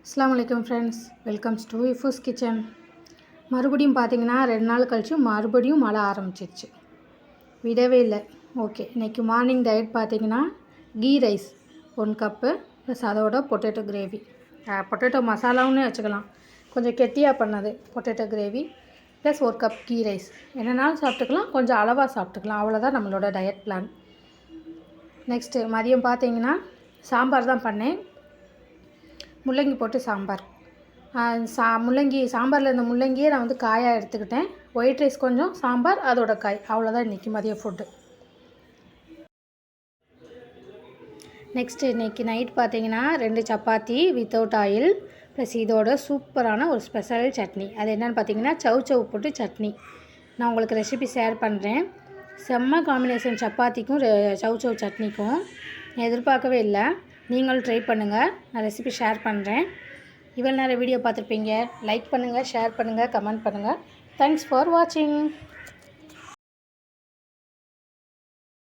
அஸ்ஸலாமு அலைக்கும் friends, welcomes to இஃபூஸ் kitchen. மறுபடியும் பார்த்தீங்கன்னா 2 நாள் கழிச்சு மறுபடியும் மழை ஆரம்பிச்சிருச்சு. விடவே இல்லை. ஓகே, இன்றைக்கி மார்னிங் டயட் பார்த்தீங்கன்னா கீ ரைஸ் 1 கப்பு ப்ளஸ் அதோட பொட்டேட்டோ கிரேவி, பொட்டேட்டோ மசாலாவுன்னே வச்சுக்கலாம். கொஞ்சம் கெட்டியாக பண்ணது potato gravy plus 1 cup ghee rice. என்னென்னாலும் சாப்பிட்டுக்கலாம், கொஞ்சம் அளவாக சாப்பிட்டுக்கலாம். அவ்வளோதான் நம்மளோட டயட் பிளான். நெக்ஸ்ட்டு மதியம் பார்த்தீங்கன்னா சாம்பார் தான் பண்ணேன். முள்ளங்கி போட்டு சாம்பார். முள்ளங்கி சாம்பாரில் இந்த முள்ளங்கியே நான் காயாக எடுத்துக்கிட்டேன். ஒயிட் ரைஸ் கொஞ்சம், சாம்பார், அதோட காய். அவ்வளோதான் இன்றைக்கி மதியம் ஃபுட்டு. நெக்ஸ்ட்டு இன்றைக்கி நைட் பார்த்தீங்கன்னா 2 சப்பாத்தி வித்தவுட் ஆயில் ப்ளஸ் இதோட சூப்பரான ஒரு ஸ்பெஷல் சட்னி. அது என்னென்னு பார்த்தீங்கன்னா சவ் போட்டு சட்னி. நான் உங்களுக்கு ரெசிபி ஷேர் பண்ணுறேன். செம்ம காம்பினேஷன் சப்பாத்திக்கும் சவ் சட்னிக்கும். எதிர்பார்க்கவே இல்லை. நீங்களும் ட்ரை பண்ணுங்கள். நான் ரெசிபி ஷேர் பண்ணுறேன். இவ்வளோ நேரம் வீடியோ பார்த்துருப்பீங்க. லைக் பண்ணுங்கள், ஷேர் பண்ணுங்கள், கமெண்ட் பண்ணுங்கள். தேங்க்ஸ் ஃபார் வாட்சிங்.